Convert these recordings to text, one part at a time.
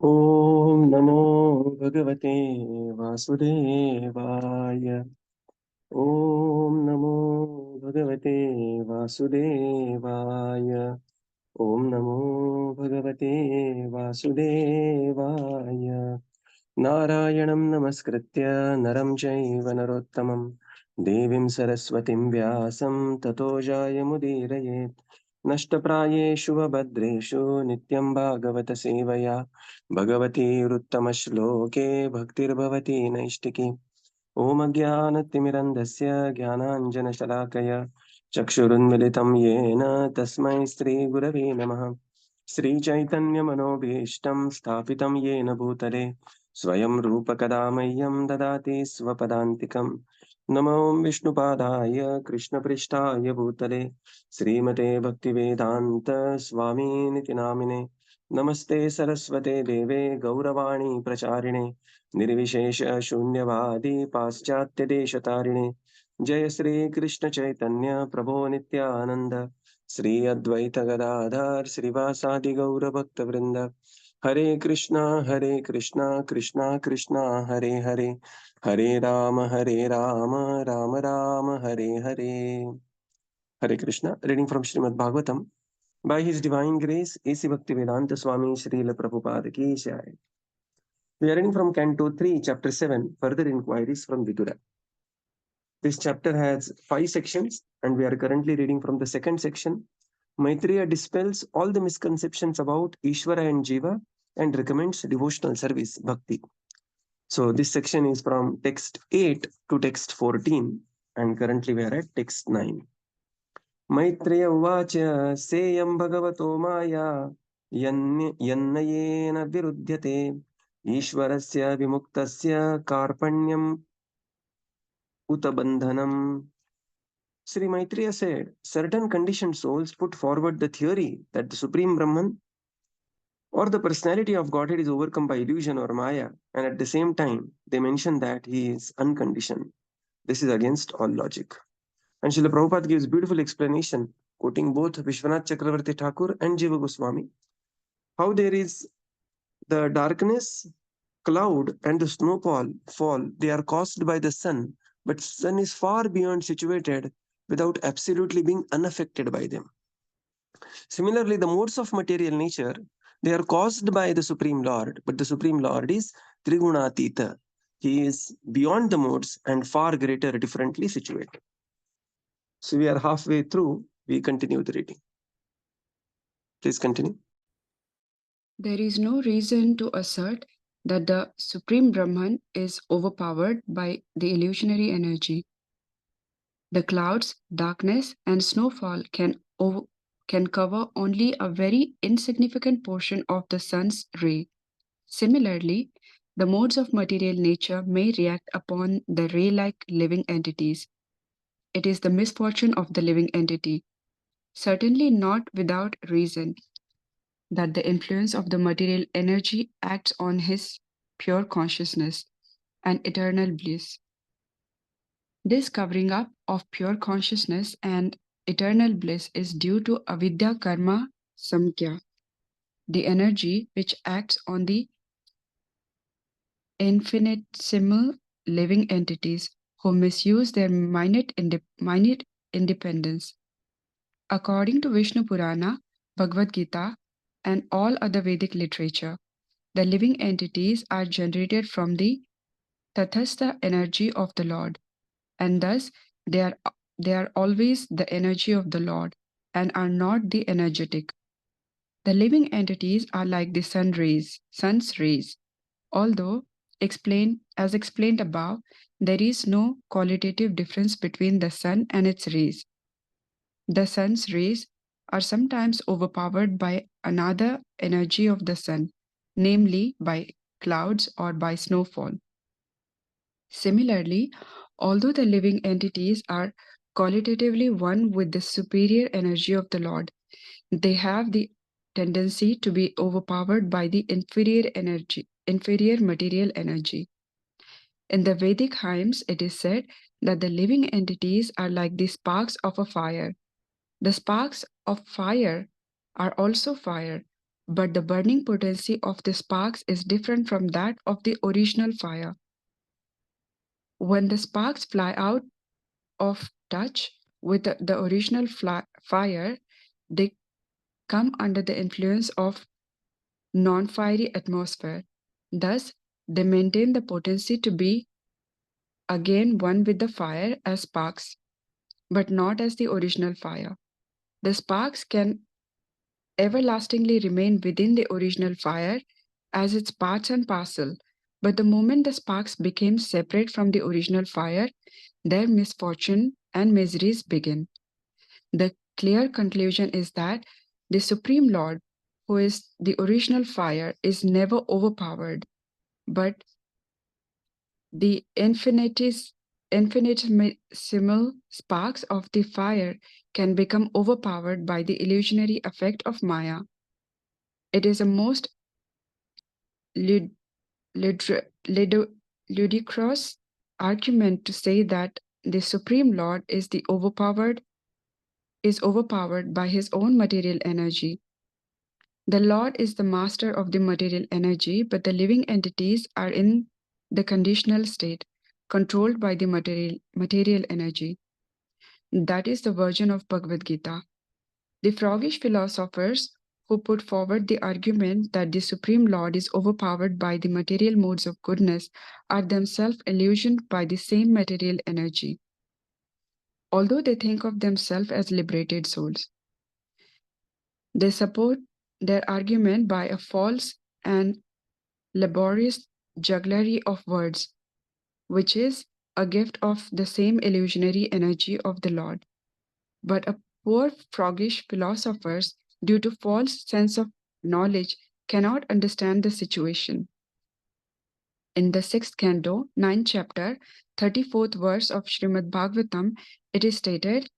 Om Namo Bhagavate Vasudevaya. Om Namo Bhagavate Vasudevaya. Om Namo Bhagavate Vasudevaya. Narayanam Namaskritya Naram Chaiva Narottamam Devim Saraswatim Vyasam Tato Jayamudiraye Nashtaprayeshu Vabhadreshu Nityam Bhagavata Sevaya Bhagavati Ruttama-shloke Bhaktir-bhavati Naishtiki Om Ajnana-timirandasya Jnananjana-shalakaya Chakshurunmilitam Yena Tasmai Shri-gurave Namaha Shri Chaitanya-manobhishtam Sthapitam Yena Bhutale Swayam Rupa Kadamayyam Dadati Svapadantikam Namo Vishnupadaya Krishna Prishtaya Bhutale Srimate Bhaktivedanta Swami Niti Namine Namaste Saraswate Deve Gauravani Pracharine निर्विशेष शून्यवादी पाश्चात्य देश तारिणे जय श्री कृष्ण चैतन्य प्रभो नित्यानंद श्री अद्वैत गदाधर श्रीवासादि गौर भक्त वृंद Hare Krishna Krishna Krishna Hare Hare Hare Rama Rama Rama Hare Hare Hare Krishna reading from Srimad Bhagavatam by his divine grace AC Bhaktivedanta Swami Srila Prabhupada ki jai. We are reading from Canto 3, Chapter 7, Further Inquiries from Vidura. This chapter has 5 sections, and we are currently reading from the second section. Maitreya dispels all the misconceptions about Ishvara and Jiva and recommends devotional service, Bhakti. So, this section is from text 8 to text 14, and currently we are at text 9. Maitreya uvacha seyam bhagavato maya yannayena virudhyate ईश्वरस्य विमुक्तस्य कार्पण्यम utabandhanam. Sri Maitreya said, certain conditioned souls put forward the theory that the Supreme Brahman or the personality of Godhead is overcome by illusion or Maya, and at the same time, they mention that he is unconditioned. This is against all logic. And Srila Prabhupada gives beautiful explanation, quoting both Vishwanath Chakravarti Thakur and Jiva Goswami, how there is the darkness, cloud, and the fall, they are caused by the sun, but sun is far beyond situated without absolutely being unaffected by them. Similarly, the modes of material nature, they are caused by the Supreme Lord, but the Supreme Lord is Trigunatita. He is beyond the modes and far greater differently situated. So we are halfway through. We continue the reading. Please continue. There is no reason to assert that the Supreme Brahman is overpowered by the illusionary energy. The clouds, darkness, and snowfall can cover only a very insignificant portion of the sun's ray. Similarly, the modes of material nature may react upon the ray-like living entities. It is the misfortune of the living entity, certainly not without reason, that the influence of the material energy acts on his pure consciousness and eternal bliss. This covering up of pure consciousness and eternal bliss is due to avidya karma samkhya, the energy which acts on the infinitesimal living entities who misuse their minute independence. According to Vishnu Purana, Bhagavad Gita, and all other Vedic literature, the living entities are generated from the tathastha energy of the Lord, and thus they are always the energy of the Lord and are not the energetic. The living entities are like the sun's rays. Although as explained above, there is no qualitative difference between the sun and its rays. The sun's rays are sometimes overpowered by another energy of the sun, namely by clouds or by snowfall. Similarly, although the living entities are qualitatively one with the superior energy of the Lord, they have the tendency to be overpowered by the inferior material energy. In the Vedic hymns, it is said that the living entities are like the sparks of a fire. The sparks of fire are also fire, but the burning potency of the sparks is different from that of the original fire. When the sparks fly out of touch with the original fire, they come under the influence of non-fiery atmosphere. Thus, they maintain the potency to be again one with the fire as sparks, but not as the original fire. The sparks can everlastingly remain within the original fire as its parts and parcel, but the moment the sparks became separate from the original fire, their misfortune and miseries begin. The clear conclusion is that the Supreme Lord, who is the original fire, is never overpowered, but the infinitesimal sparks of the fire can become overpowered by the illusionary effect of Maya. It is a most ludicrous argument to say that the Supreme Lord is overpowered by his own material energy. The Lord is the master of the material energy, but the living entities are in the conditional state, controlled by the material energy. That is the version of Bhagavad Gita. The froggish philosophers who put forward the argument that the Supreme Lord is overpowered by the material modes of goodness are themselves illusioned by the same material energy, although they think of themselves as liberated souls. They support their argument by a false and laborious jugglery of words, which is a gift of the same illusionary energy of the Lord. But a poor froggish philosophers, due to false sense of knowledge, cannot understand the situation. In the 6th canto, 9th chapter, 34th verse of Śrīmad-Bhāgavatam, it is stated,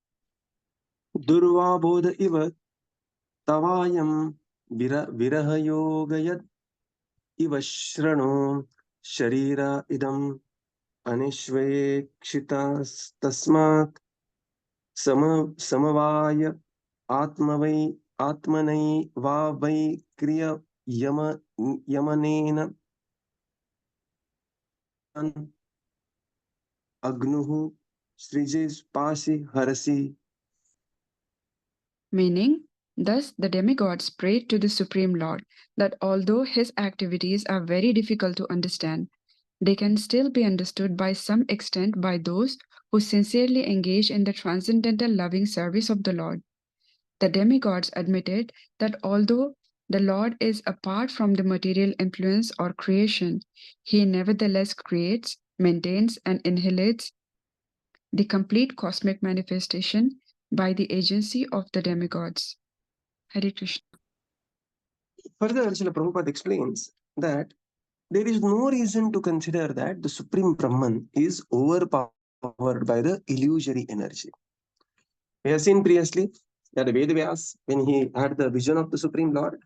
Durvabodha iva tavayam virahayogayat iva shrano sharira idam anishvekshitas tasmat samavaya atmanai va vai kriya yamanena agnuhu srijes pasi harasi. meaning, thus the demigods prayed to the Supreme Lord that although his activities are very difficult to understand, they can still be understood by some extent by those who sincerely engage in the transcendental loving service of the Lord. The demigods admitted that although the Lord is apart from the material influence or creation, he nevertheless creates, maintains, and inhalates the complete cosmic manifestation by the agency of the demigods. Hare Krishna. Further, Srila Prabhupada explains that there is no reason to consider that the Supreme Brahman is overpowered by the illusory energy. We have seen previously that Vedavyas, when he had the vision of the Supreme Lord,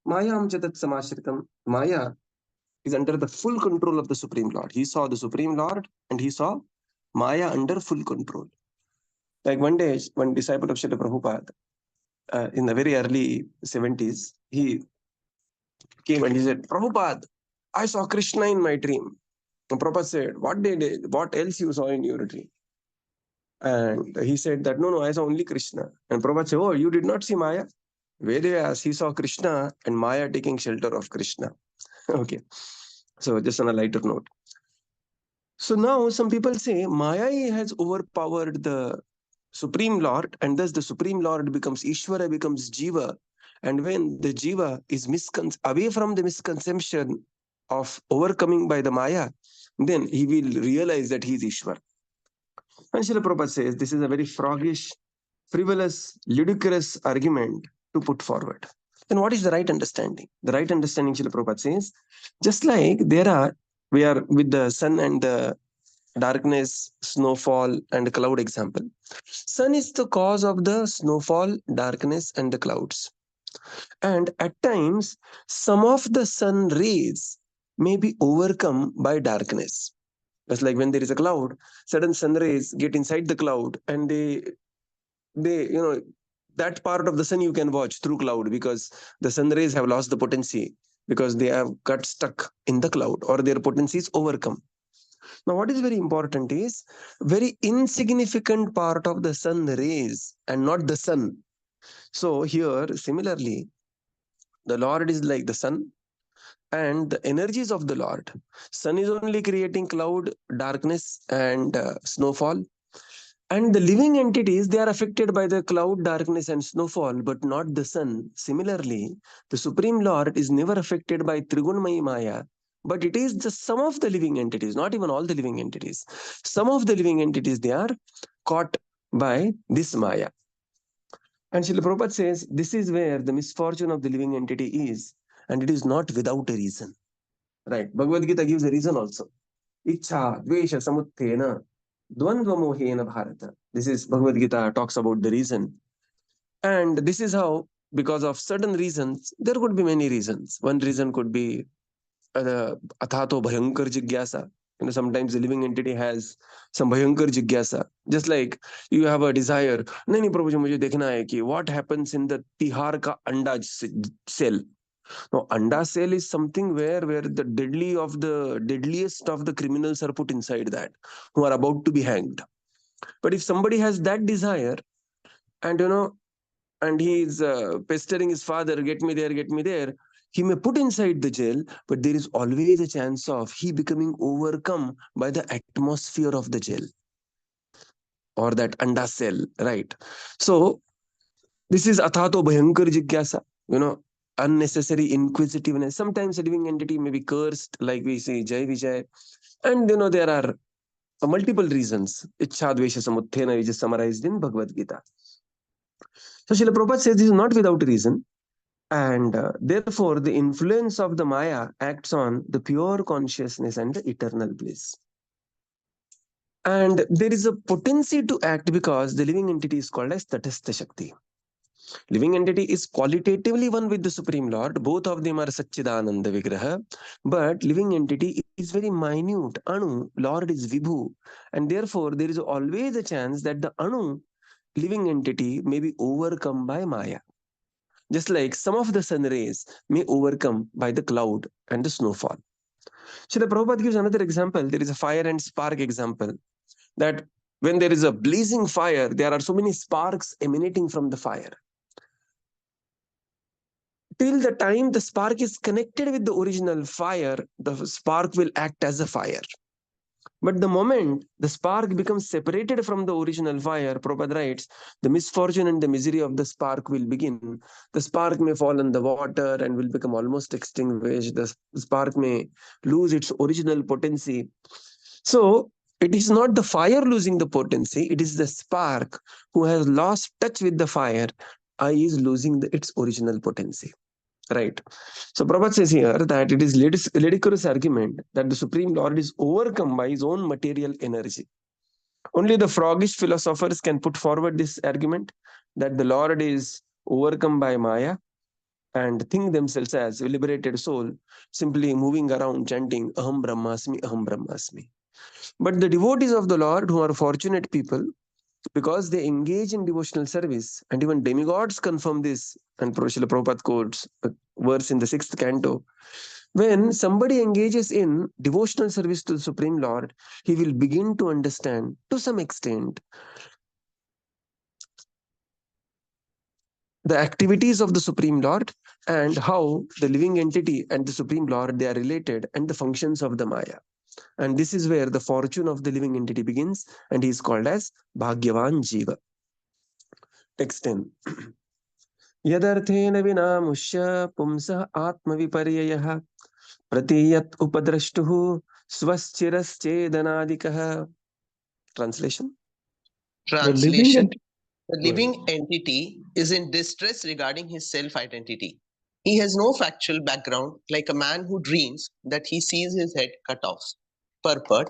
Mayam Chatat Samashritam, Maya is under the full control of the Supreme Lord. He saw the Supreme Lord and he saw Maya under full control. Like one day, one disciple of Srila Prabhupada, in the very early 70s, he came and he said, Prabhupada, I saw Krishna in my dream. And Prabhupada said, what else you saw in your dream? And he said that, no, I saw only Krishna. And Prabhupada said, oh, you did not see Maya? Vedavyas, he saw Krishna and Maya taking shelter of Krishna. Okay. So just on a lighter note. So now some people say Maya has overpowered the Supreme Lord, and thus the Supreme Lord becomes Ishvara, becomes Jiva. And when the Jiva is away from the misconception of overcoming by the Maya, then he will realize that he is Ishvara. And Srila Prabhupada says this is a very froggish, frivolous, ludicrous argument to put forward. Then what is the right understanding? The right understanding, Srila Prabhupada says, just like we are with the sun and the darkness, snowfall, and cloud example. Sun is the cause of the snowfall, darkness, and the clouds. And at times, some of the sun rays may be overcome by darkness. Just like when there is a cloud, sudden sun rays get inside the cloud and they that part of the sun you can watch through cloud, because the sun rays have lost the potency, because they have got stuck in the cloud, or their potency is overcome. Now, what is very important is very insignificant part of the sun rays and not the sun. So here, similarly, the Lord is like the sun and the energies of the Lord. Sun is only creating cloud, darkness, and snowfall. And the living entities, they are affected by the cloud, darkness, and snowfall, but not the sun. Similarly, the Supreme Lord is never affected by Trigunmayi Maya, but it is the sum of the living entities, not even all the living entities. Some of the living entities, they are caught by this Maya. And Srila Prabhupada says, this is where the misfortune of the living entity is, and it is not without a reason. Right? Bhagavad Gita gives a reason also. Ichha, Dvesha, Samuttena, Dvandva Mohena Bharata. This is Bhagavad Gita talks about the reason. And this is how, because of certain reasons, there could be many reasons. One reason could be Athato Bhayankar Jigyasa. Sometimes the living entity has some Bhayankar Jigyasa. Just like you have a desire. Nahi, Prabhuji, mujhe dekhna hai ki what happens in the Tihar ka anda cell. Now, anda cell is something where the deadliest of the criminals are put inside that, who are about to be hanged. But if somebody has that desire, and and he is pestering his father, get me there, he may put inside the jail, but there is always a chance of he becoming overcome by the atmosphere of the jail or that anda cell, right? So this is athato bhayankar jigyasa, unnecessary inquisitiveness. Sometimes a living entity may be cursed, like we say Jai Vijay, and there are multiple reasons. Ichha dvesha samuthena, which is summarized in Bhagavad Gita. So Srila Prabhupada says this is not without reason, and therefore the influence of the Maya acts on the pure consciousness and the eternal bliss. And there is a potency to act because the living entity is called as Tatastha Shakti. Living entity is qualitatively one with the Supreme Lord. Both of them are Satchidananda Vigraha. But living entity is very minute. Anu, Lord is Vibhu. And therefore, there is always a chance that the Anu, living entity, may be overcome by Maya. Just like some of the sun rays may overcome by the cloud and the snowfall. So the Prabhupada gives another example. There is a fire and spark example. That when there is a blazing fire, there are so many sparks emanating from the fire. Till the time the spark is connected with the original fire, the spark will act as a fire. But the moment the spark becomes separated from the original fire, Prabhupada writes, the misfortune and the misery of the spark will begin. The spark may fall in the water and will become almost extinguished. The spark may lose its original potency. So, it is not the fire losing the potency, it is the spark who has lost touch with the fire, is losing its original potency. Right. So Prabhupada says here that it is ludicrous argument that the Supreme Lord is overcome by his own material energy. Only the froggish philosophers can put forward this argument that the Lord is overcome by Maya and think themselves as a liberated soul, simply moving around chanting Aham Brahmasmi, Aham Brahmasmi. But the devotees of the Lord, who are fortunate people, because they engage in devotional service, and even demigods confirm this, and Srila Prabhupada quotes a verse in the 6th canto. When somebody engages in devotional service to the Supreme Lord, he will begin to understand, to some extent, the activities of the Supreme Lord and how the living entity and the Supreme Lord, they are related, and the functions of the Maya. And this is where the fortune of the living entity begins, and he is called as Bhagyavan Jiva. Text 10. Yadarthena vinamushya pumsah atmaviparyayah pratiyat upadrashtuhu swaschiraschedanadikah. Translation. Translation. The living entity is in distress regarding his self-identity. He has no factual background, like a man who dreams that he sees his head cut off. Purport.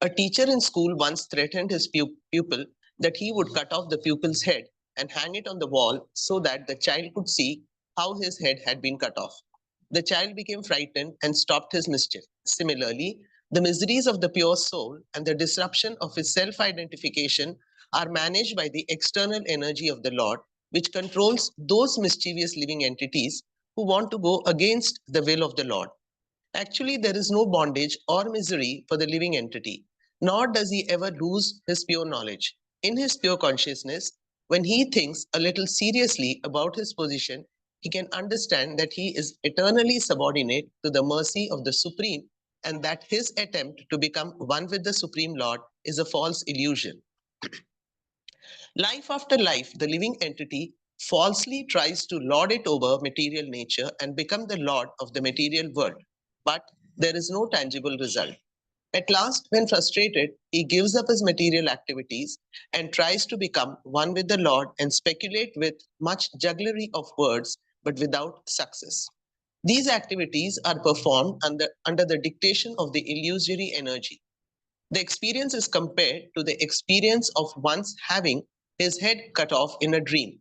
A teacher in school once threatened his pupil that he would cut off the pupil's head and hang it on the wall so that the child could see how his head had been cut off. The child became frightened and stopped his mischief. Similarly, the miseries of the pure soul and the disruption of his self-identification are managed by the external energy of the Lord, which controls those mischievous living entities who want to go against the will of the Lord. Actually, there is no bondage or misery for the living entity, nor does he ever lose his pure knowledge. In his pure consciousness, when he thinks a little seriously about his position, he can understand that he is eternally subordinate to the mercy of the Supreme, and that his attempt to become one with the Supreme Lord is a false illusion. Life after life, the living entity falsely tries to lord it over material nature and become the lord of the material world. But there is no tangible result. At last, when frustrated, he gives up his material activities and tries to become one with the Lord and speculate with much jugglery of words, but without success. These activities are performed under the dictation of the illusory energy. The experience is compared to the experience of once having his head cut off in a dream.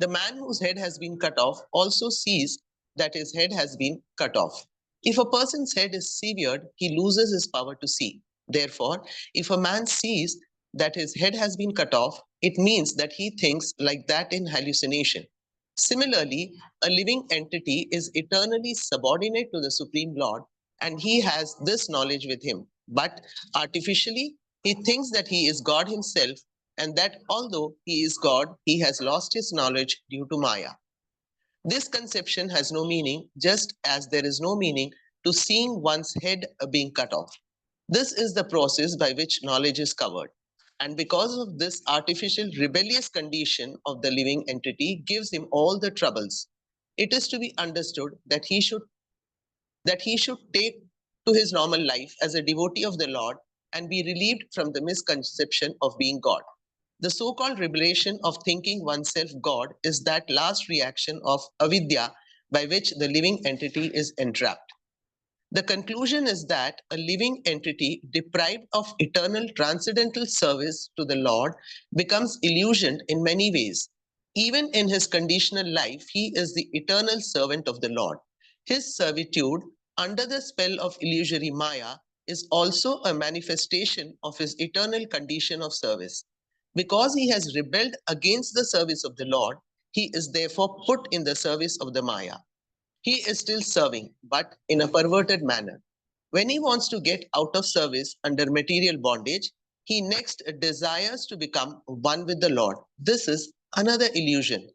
The man whose head has been cut off also sees that his head has been cut off. If a person's head is severed, he loses his power to see. Therefore, if a man sees that his head has been cut off, it means that he thinks like that in hallucination. Similarly, a living entity is eternally subordinate to the Supreme Lord, and he has this knowledge with him. But artificially, he thinks that he is God himself, and that although he is God, he has lost his knowledge due to Maya. This conception has no meaning, just as there is no meaning to seeing one's head being cut off. This is the process by which knowledge is covered. And because of this artificial rebellious condition of the living entity gives him all the troubles, it is to be understood that he should take to his normal life as a devotee of the Lord and be relieved from the misconception of being God. The so-called revelation of thinking oneself God is that last reaction of avidya by which the living entity is entrapped. The conclusion is that a living entity deprived of eternal transcendental service to the Lord becomes illusioned in many ways. Even in his conditional life, he is the eternal servant of the Lord. His servitude under the spell of illusory Maya is also a manifestation of his eternal condition of service. Because he has rebelled against the service of the Lord, he is therefore put in the service of the Maya. He is still serving, but in a perverted manner. When he wants to get out of service under material bondage, he next desires to become one with the Lord. This is another illusion.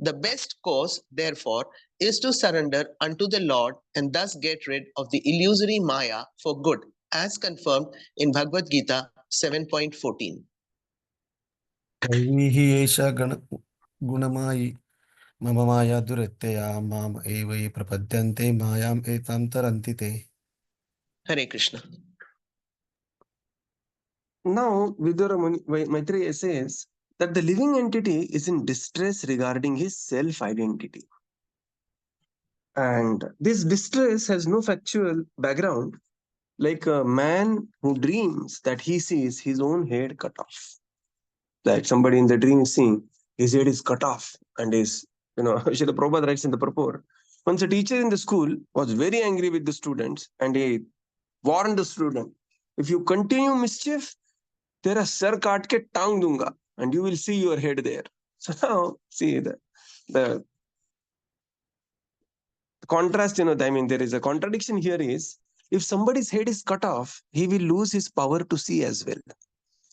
The best course, therefore, is to surrender unto the Lord and thus get rid of the illusory Maya for good, as confirmed in Bhagavad Gita 7.14. दैवीहि एषा गुणमायि मम माया दुरत्यया माम् एव ये प्रपद्यन्ते मायाम् एतां तरन्ति ते. Hare Krishna. Now, Vidura Maitreya says that the living entity is in distress regarding his self-identity. And this distress has no factual background, like a man who dreams that he sees his own head cut off. Like somebody in the dream is seeing his head is cut off and is, Srila Prabhupada writes in the purport, once a teacher in the school was very angry with the students and he warned the student, if you continue mischief, tera sar kaat ke tang dunga and you will see your head there. So now, see the contrast, there is a contradiction here is, if somebody's head is cut off, he will lose his power to see as well.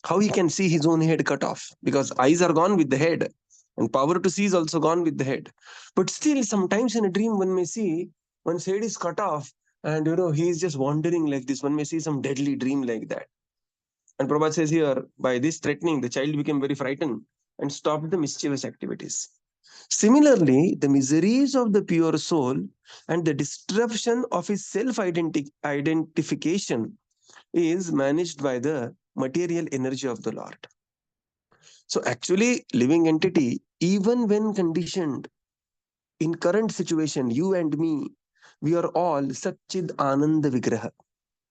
How he can see his own head cut off? Because eyes are gone with the head and power to see is also gone with the head. But still, sometimes in a dream, one may see one's head is cut off and, he is just wandering like this. One may see some deadly dream like that. And Prabhupada says here, by this threatening, the child became very frightened and stopped the mischievous activities. Similarly, the miseries of the pure soul and the disruption of his self-identification is managed by the material energy of the Lord. So actually, living entity, even when conditioned in current situation, you and me, we are all Satchid Ananda Vigraha.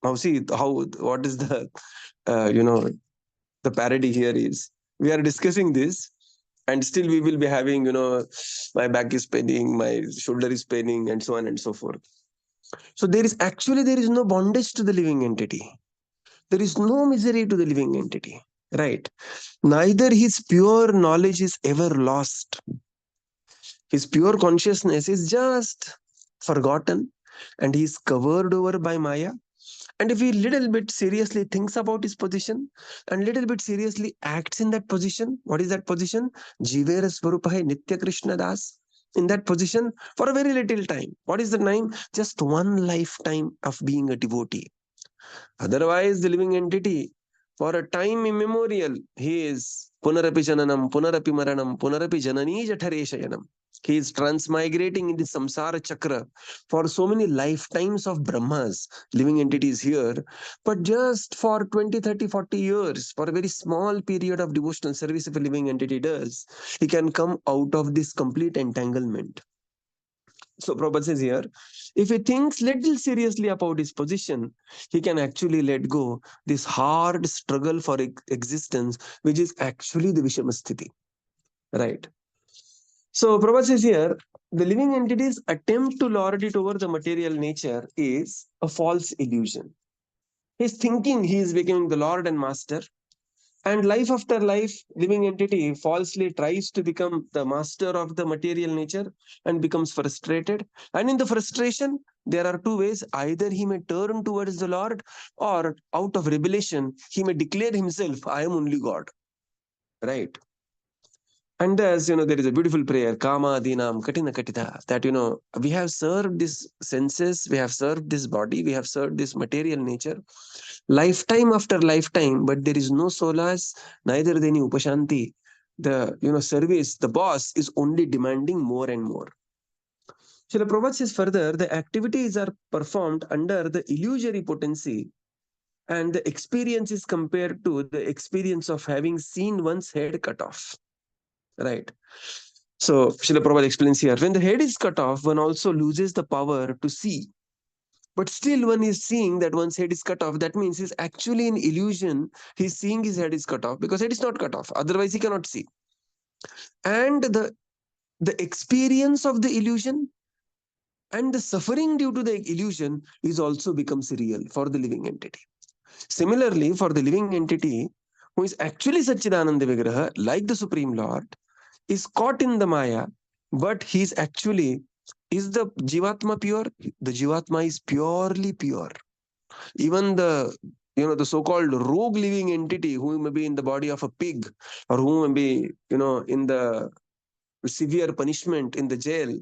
Now see what is the, the parody here is, we are discussing this and still we will be having, my back is paining, my shoulder is paining and so on and so forth. So there is no bondage to the living entity. There is no misery to the living entity, right? Neither his pure knowledge is ever lost. His pure consciousness is just forgotten and he is covered over by Maya. And if he little bit seriously thinks about his position and little bit seriously acts in that position, what is that position? Jivera Swarupahe Nitya Krishna Das. In that position for a very little time. What is the time? Just one lifetime of being a devotee. Otherwise, the living entity, for a time immemorial, he is Punarapi Jananam, Punarapi Maranam, Punarapi Janani Jathare Shayanam. He is transmigrating in the samsara chakra for so many lifetimes of Brahmas, living entities here, but just for 20, 30, 40 years, for a very small period of devotional service if a living entity does, he can come out of this complete entanglement. So Prabhupada says here, if he thinks little seriously about his position, he can actually let go this hard struggle for existence, which is actually the Vishamasthiti. Right. So Prabhupada says here, the living entity's attempt to lord it over the material nature is a false illusion. He's thinking he is becoming the Lord and Master. And life after life, living entity falsely tries to become the master of the material nature and becomes frustrated. And in the frustration, there are two ways. Either he may turn towards the Lord, or out of rebellion, he may declare himself, I am only God. Right. And as there is a beautiful prayer, Kama Adinam Katina Katita, that we have served this senses, we have served this body, we have served this material nature, lifetime after lifetime, but there is no solace, neither any upashanti. The service, the boss is only demanding more and more. Srila Prabhupada says further, the activities are performed under the illusory potency, and the experience is compared to the experience of having seen one's head cut off. Right. So Srila Prabhupada explains here, when the head is cut off, one also loses the power to see. But still one is seeing that one's head is cut off. That means he's actually in illusion. He's seeing his head is cut off because head is not cut off. Otherwise he cannot see. And the experience of the illusion and the suffering due to the illusion is also becomes real for the living entity. Similarly, for the living entity who is actually Satchidananda Vigraha, like the Supreme Lord, is caught in the Maya, but he's actually, is the Jivatma pure? The Jivatma is purely pure. Even the so-called rogue living entity who may be in the body of a pig, or who may be in the severe punishment in the jail,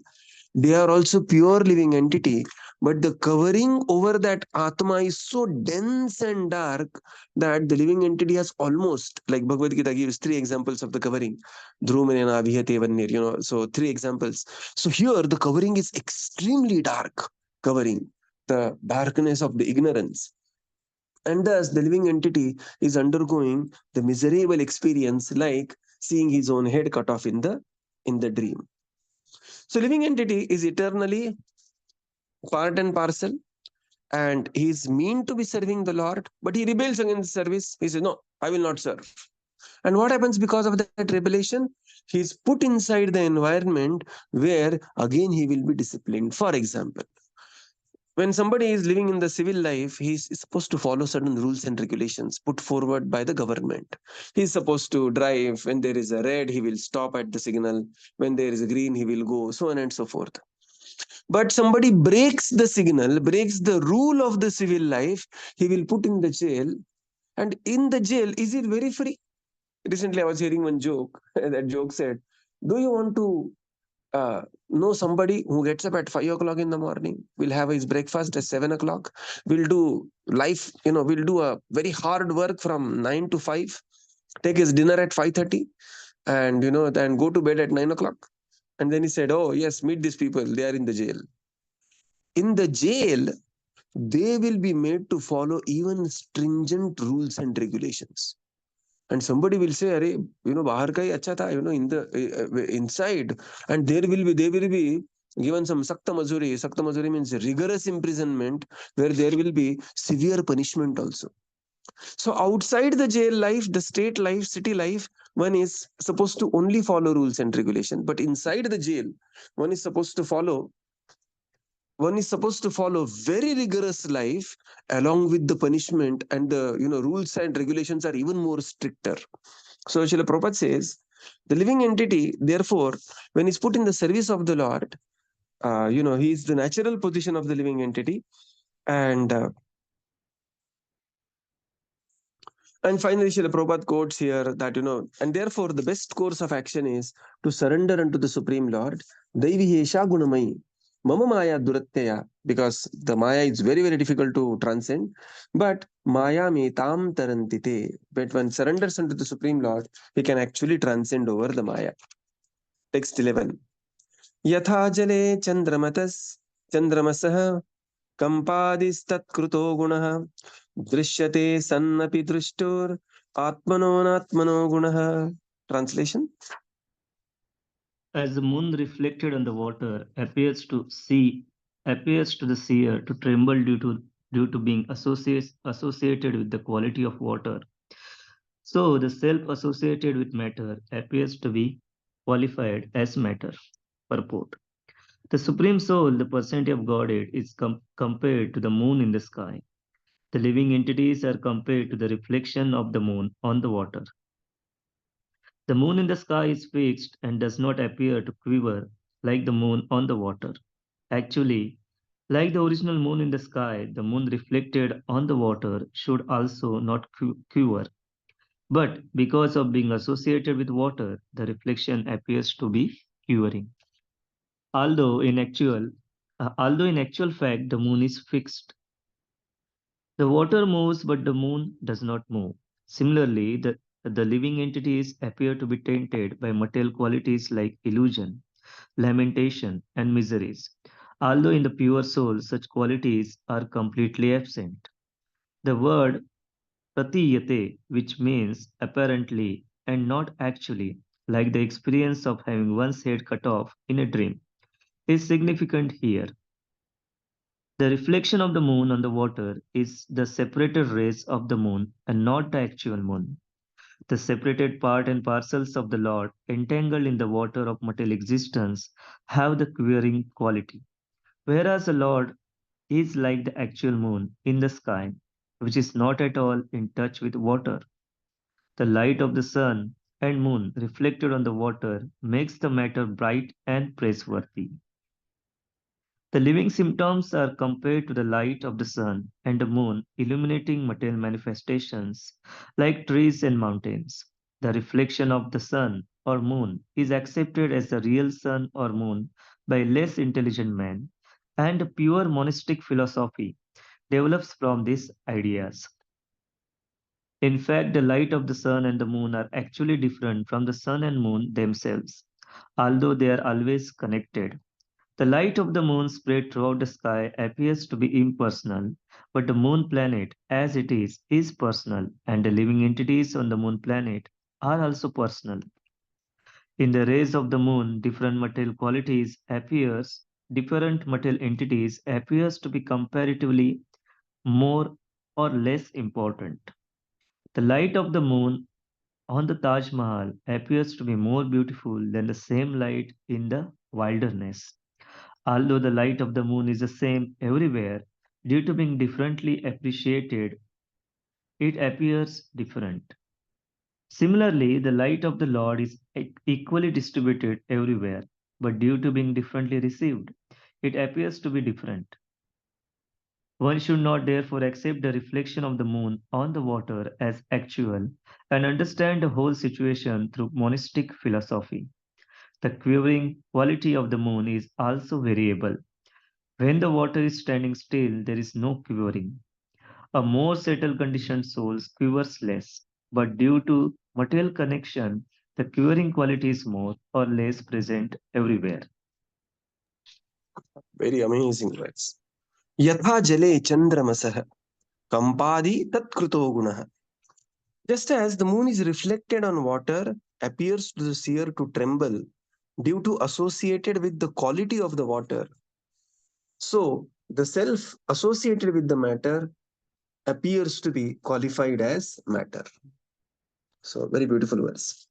they are also pure living entity, but the covering over that Atma is so dense and dark that the living entity has almost, like Bhagavad Gita gives 3 examples of the covering. Dhrumanena vihate vannir, so 3 examples. So here the covering is extremely dark, covering the darkness of the ignorance. And thus the living entity is undergoing the miserable experience like seeing his own head cut off in the dream. So living entity is eternally part and parcel, and he is mean to be serving the Lord, but he rebels against service. He says, no, I will not serve. And what happens because of that rebellion? He is put inside the environment where again he will be disciplined. For example, when somebody is living in the civil life, he is supposed to follow certain rules and regulations put forward by the government. He is supposed to drive. When there is a red, he will stop at the signal. When there is a green, he will go, so on and so forth. But somebody breaks the signal, breaks the rule of the civil life, he will put in the jail. And in the jail, is it very free? Recently, I was hearing one joke. That joke said, do you want to know somebody who gets up at 5 o'clock in the morning, will have his breakfast at 7 o'clock, will do life, will do a very hard work from 9 to 5, take his dinner at 5:30, and, then go to bed at 9 o'clock. And then he said, oh, yes, meet these people. They are in the jail. In the jail, they will be made to follow even stringent rules and regulations. And somebody will say, Arey, bahar ka hi acha tha, in the inside. And they will be given some sakta mazuri. Sakta mazuri means rigorous imprisonment, where there will be severe punishment also. So outside the jail life, the state life, city life, one is supposed to only follow rules and regulation. But inside the jail, one is supposed to follow very rigorous life along with the punishment, and the rules and regulations are even more stricter. So Srila Prabhupada says, The living entity, therefore, when he's put in the service of the Lord, he is the natural position of the living entity. And finally, Srila Prabhupada quotes here that, and therefore the best course of action is to surrender unto the Supreme Lord, Daivihesha Gunamai, Mama Maya Duratteya, because the Maya is very, very difficult to transcend. But Maya Metam Tarantite. But when surrenders unto the Supreme Lord, he can actually transcend over the Maya. Text 11. Yatha jale chandramasah Kampadisthatkruto gunaha drishyate sannapi drishtur atmanonatmano gunaha. Translation. As the moon reflected on the water appears to the seer to tremble due to being associated with the quality of water, so the self associated with matter appears to be qualified as matter. Purport. The Supreme Soul, the personality of Godhead, is compared to the moon in the sky. The living entities are compared to the reflection of the moon on the water. The moon in the sky is fixed and does not appear to quiver like the moon on the water. Actually, like the original moon in the sky, the moon reflected on the water should also not quiver. But because of being associated with water, the reflection appears to be quivering. Although in actual fact the moon is fixed. The water moves, but the moon does not move. Similarly, the living entities appear to be tainted by material qualities like illusion, lamentation, and miseries, although in the pure soul such qualities are completely absent. The word pratiyate, which means apparently and not actually, like the experience of having one's head cut off in a dream, is significant here. The reflection of the moon on the water is the separated rays of the moon and not the actual moon. The separated part and parcels of the Lord, entangled in the water of material existence, have the quivering quality, whereas the Lord is like the actual moon in the sky, which is not at all in touch with water. The light of the sun and moon reflected on the water makes the matter bright and praiseworthy. The living symptoms are compared to the light of the sun and the moon illuminating material manifestations like trees and mountains. The reflection of the sun or moon is accepted as the real sun or moon by less intelligent men, and pure monastic philosophy develops from these ideas. In fact, the light of the sun and the moon are actually different from the sun and moon themselves, although they are always connected. The light of the moon spread throughout the sky appears to be impersonal, but the moon planet, as it is personal, and the living entities on the moon planet are also personal. In the rays of the moon, different material entities appears to be comparatively more or less important. The light of the moon on the Taj Mahal appears to be more beautiful than the same light in the wilderness. Although the light of the moon is the same everywhere, due to being differently appreciated, it appears different. Similarly, the light of the Lord is equally distributed everywhere, but due to being differently received, it appears to be different. One should not therefore accept the reflection of the moon on the water as actual and understand the whole situation through monastic philosophy. The quivering quality of the moon is also variable. When the water is standing still, there is no quivering. A more settled conditioned soul quivers less, but due to material connection, the quivering quality is more or less present everywhere. Very amazing words. Yatha jale chandramasah kampadi tatkruto gunaha. Just as the moon is reflected on water, appears to the seer to tremble due to associated with the quality of the water. So the self associated with the matter appears to be qualified as matter. So very beautiful verse.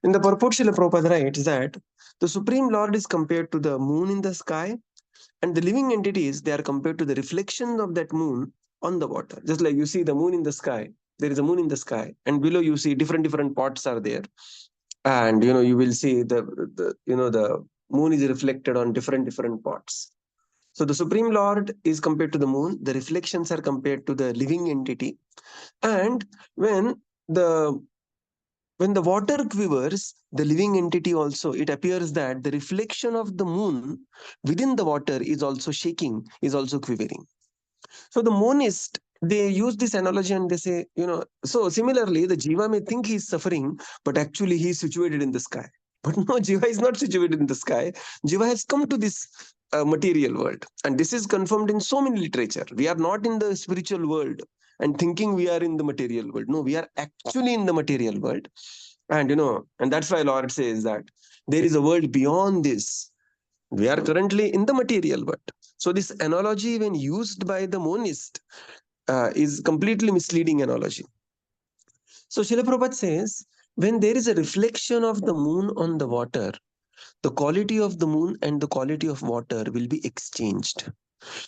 In the purport, Srila Prabhupada writes that the Supreme Lord is compared to the moon in the sky, and the living entities, they are compared to the reflection of that moon on the water. Just like you see the moon in the sky, there is a moon in the sky, and below you see different pots are there. and you will see the moon is reflected on different pots. So the Supreme Lord is compared to the moon, the reflections are compared to the living entity. And when the water quivers, the living entity also, it appears that the reflection of the moon within the water is also shaking, is also quivering. So the monist, they use this analogy and they say, so similarly, the Jiva may think he is suffering, but actually he is situated in the sky. But no, Jiva is not situated in the sky. Jiva has come to this material world. And this is confirmed in so many literature. We are not in the spiritual world and thinking we are in the material world. No, we are actually in the material world. And, and that's why Lord says that there is a world beyond this. We are currently in the material world. So this analogy, when used by the monist, is completely misleading analogy. So Srila Prabhupada says, when there is a reflection of the moon on the water, the quality of the moon and the quality of water will be exchanged.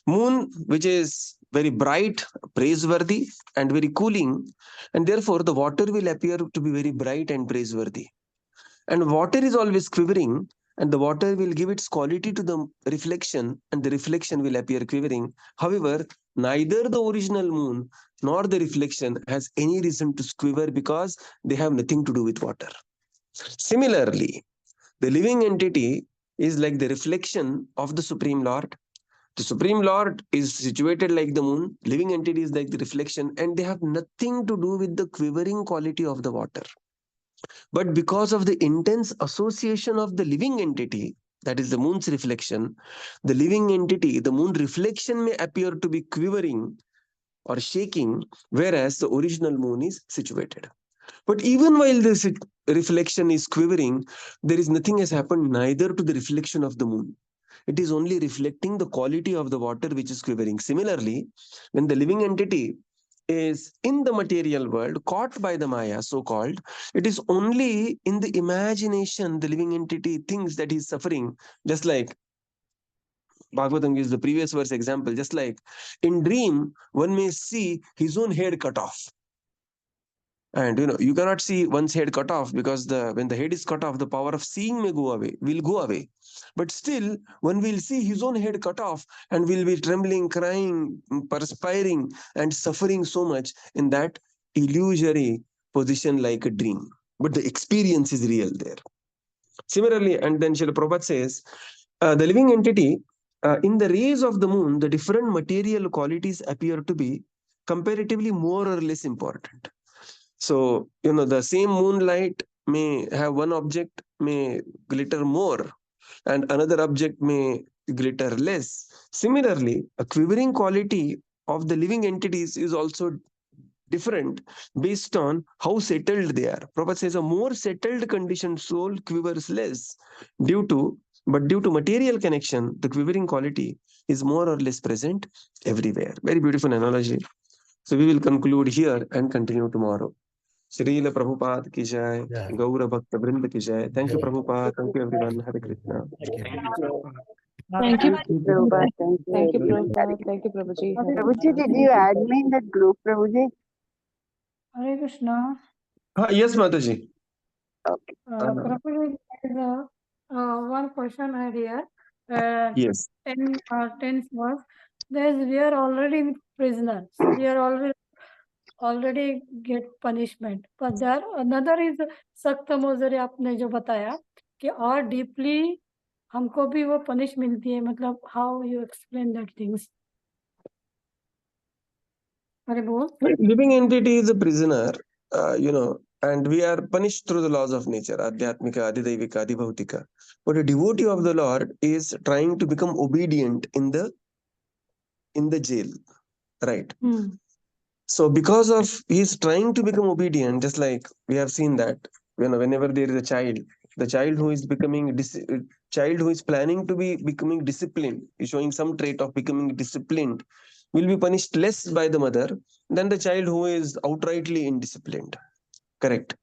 Moon, which is very bright, praiseworthy, and very cooling, and therefore the water will appear to be very bright and praiseworthy. And water is always quivering, and the water will give its quality to the reflection, and the reflection will appear quivering. However, neither the original moon nor the reflection has any reason to quiver because they have nothing to do with water. Similarly, the living entity is like the reflection of the Supreme Lord. The Supreme Lord is situated like the moon, living entity is like the reflection, and they have nothing to do with the quivering quality of the water. But because of the intense association of the living entity, that is the moon's reflection, the living entity, the moon reflection may appear to be quivering or shaking, whereas the original moon is situated. But even while this reflection is quivering, there is nothing has happened neither to the reflection of the moon. It is only reflecting the quality of the water which is quivering. Similarly, when the living entity is in the material world, caught by the Maya, so-called, it is only in the imagination the living entity thinks that he is suffering, just like Bhagavatam gives the previous verse example, just like in dream, one may see his own head cut off. And you cannot see one's head cut off because when the head is cut off, the power of seeing will go away. But still, one will see his own head cut off and will be trembling, crying, perspiring, and suffering so much in that illusory position like a dream. But the experience is real there. Similarly, and then Srila Prabhupada says, the living entity, in the rays of the moon, the different material qualities appear to be comparatively more or less important. So, the same moonlight may have one object may glitter more and another object may glitter less. Similarly, a quivering quality of the living entities is also different based on how settled they are. Prabhupada says a more settled conditioned soul quivers less due to material connection, the quivering quality is more or less present everywhere. Very beautiful analogy. So we will conclude here and continue tomorrow. Srila Prabhupada ki jai, Gaura Bhakta Vrinda ki jai. Thank you, Prabhupada. Thank you, everyone. Hare Krishna. Thank you, Prabhupada. Thank you. Prabhupada. Thank you, Prabhuji. Prabhuji, did you add me in that group, Prabhuji? Hare Krishna. Yes, Mataji. Okay. Prabhuji, there is one question I hear. Yes. In 10th verse, we are already prisoners. We are already get punishment. But there another is सक्तमो जरे आपने जो बताया कि और deeply हमको भी वो punish मिलती है. मतलब how you explain that things? अरे बोल. Living entity is a prisoner, and we are punished through the laws of nature, Adhyatmika, Adidaivika, Adibhautika. But a devotee of the Lord is trying to become obedient in the jail, right? So because of he's trying to become obedient, just like we have seen that whenever there is a child, the child who is planning to be becoming disciplined, is showing some trait of becoming disciplined, will be punished less by the mother than the child who is outrightly indisciplined. Correct.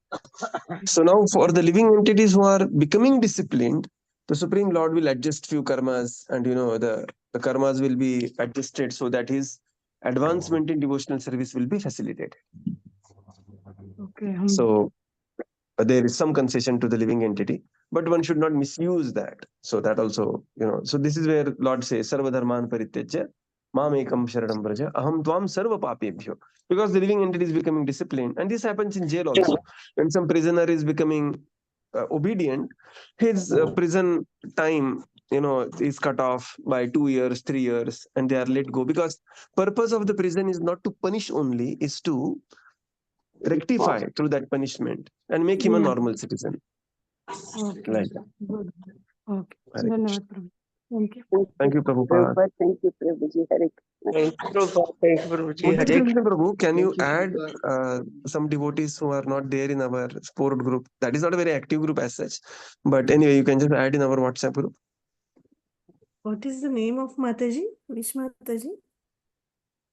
So now for the living entities who are becoming disciplined, the Supreme Lord will adjust few karmas, and the karmas will be adjusted so that his advancement in devotional service will be facilitated. Okay. So there is some concession to the living entity, but one should not misuse that. So that also, so this is where Lord says, Sarva dharman parityajya mam ekam sharanam vraja aham tvam sarva papebhyo. Because the living entity is becoming disciplined, and this happens in jail also. When some prisoner is becoming obedient, his prison time, is cut off by 2 years, 3 years, and they are let go. Because purpose of the prison is not to punish only, is to rectify through that punishment and make him a normal citizen. Okay. Like that. Good. Okay. Hare Krishna. Dhanyavad, Prabhu. Thank you. Thank you, Prabhupada. Prabhupada, thank you, Prabhuji. Hare Krishna. Thank you, Prabhupada. Thank you, Prabhuji. Murli Hare Krishna Prabhu, can you add some devotees who are not there in our sport group? That is not a very active group as such, but anyway, you can just add in our WhatsApp group. What is the name of Mataji? Which Mataji?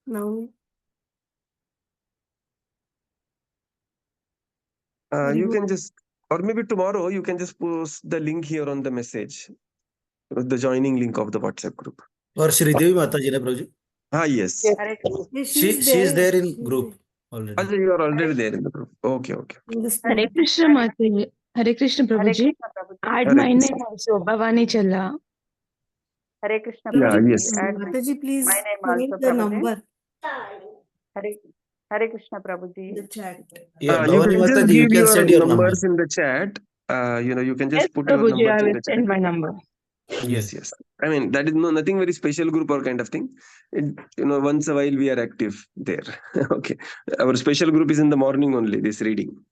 Now, You can just, or maybe tomorrow, you can just post the link here on the message, the joining link of the WhatsApp group. Or Sridevi Mataji, na Prabhuji? Yes. yes, She is there in group already. Ajay, you are already there in the group. Okay. In the Hare sport. Krishna Mataji. Hare Krishna Prabhuji. Add Hare my Krishna. name also, Bhavani Challa. Hare Krishna Yeah, Prabhuji, yes. add Mataji, please my name put also, the Prabhuji. number Hare Krishna Prabhuji. in the chat. Yeah, You Bhavani can just Mataji, you give can your send your number. numbers in the chat. You can just Yes, put your Prabhuji, numbers I in will the chat. send my number. Yes. I mean, that is nothing very special group or kind of thing. Once a while we are active there. Okay. Our special group is in the morning only, this reading.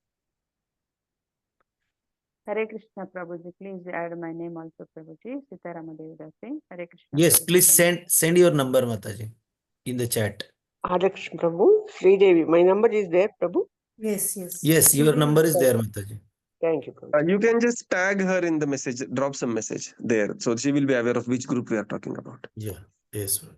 Hare Krishna Prabhuji, please add my name also, Prabhuji. Sitarama Devidasi. Hare Krishna. Yes, Prabhuji. please send your number, Mataji, in the chat. Hare Krishna Prabhu. Sridevi, my number is there, Prabhu. Yes. Yes, your number is there, Mataji. Thank you, Prabhu. You can just tag her in the message, drop some message there. So she will be aware of which group we are talking about. Yeah, yes. Sir.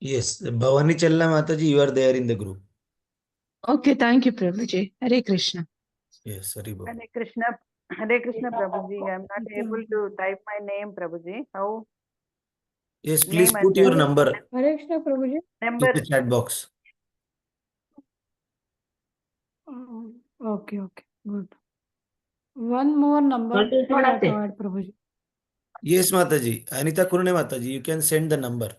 Yes, Bhavani Challa Mataji, you are there in the group. Okay, thank you, Prabhuji. Hare Krishna. Yes, Hari Bol. Hare Krishna Prabhuji. I am not able to type my name, Prabhuji. How? Yes, please Name put and your number Hare Krishna, Prabhuji. in number. the chat box. Okay. Good. One more number we have to add, Prabhuji. Yes, Mataji. Anita Kurune Mataji, you can send the number.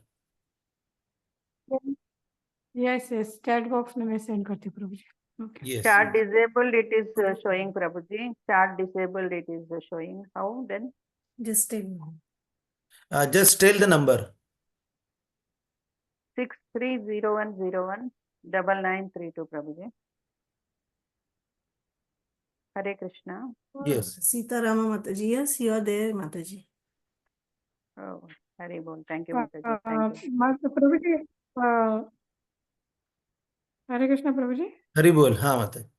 Yes. Chat box में मैं send करती हूँ, Prabhuji. Okay. Yes. Chat disabled, it is showing, Prabhuji. Chat disabled, it is showing. How then? Just take one. Just tell the number. 6301019932, Prabhuji. Hare Krishna. Yes. Sitarama Mataji. Yes, you are there, Mataji. Oh, Hare Bol. Thank you, Mataji. Thank you. Master Prabhuji, Hare Krishna, Prabhuji. Hari Bol. हाँ Mataji.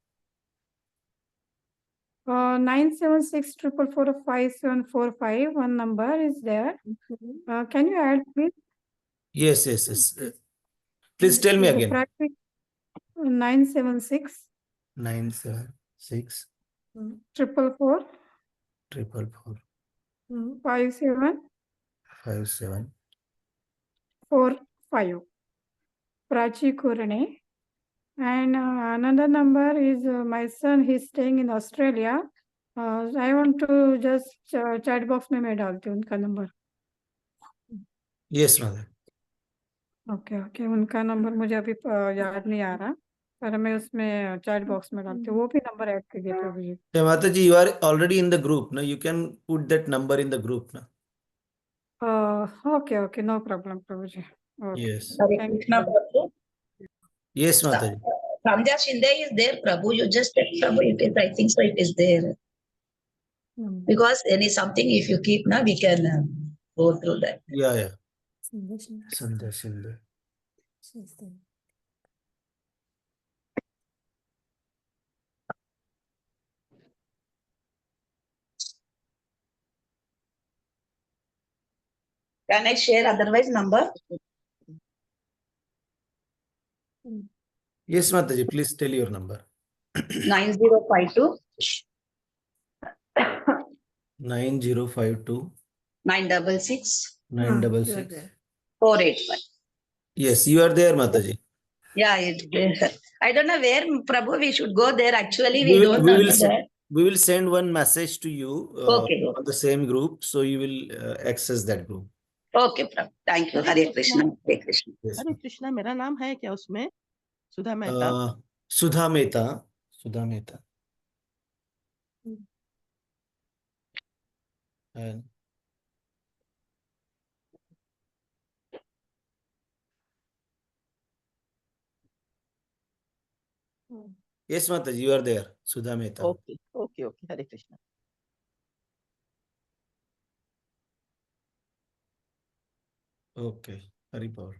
976445745. One number is there. Can you add, please? Yes. Please tell me again. 976 976 444 444 5745. 5745. Prachi Kurane. And another number is my son, he's staying in Australia. I want to just chat box में मैं डालती हूँ उनका number. Yes, Mataji. Okay उनका number मुझे अभी याद नहीं आ रहा, पर मैं उसमें चैट बॉक्स में डालती हूँ. वो भी नंबर ऐड कीजिए प्रभु. Yeah, Mataji, you are already in the group. No, you can put that number in the group. No? Okay no problem Prabhu ji. Yes. Hare Krishna Prabhu. Yes, Mataji. Ramja Shinde is there, Prabhu. You just tell Prabhu it is. I think so. It is there. Because something if you keep, na, we can go through that. Yeah. Sandhya Shinde. She's there. Can I share otherwise number? Yes, Mataji, please tell your number. 9052 9052 966 966. 485. Yes, you are there, Mataji. Yeah, I don't know where, Prabhu, we should go there. Actually, we don't know that. We will send one message to you Okay. on the same group, so you will access that group. Okay, Prabhu. Thank you. Hare Krishna. Hare Krishna. Yes, हरे कृष्णा मेरा नाम है क्या उसमें? सुधा Mehta. Sudha Mehta. Sudha Mehta. And yes, Mataji, you are there. Sudha Mehta. Okay. Hare Krishna. Okay. Hari Paul.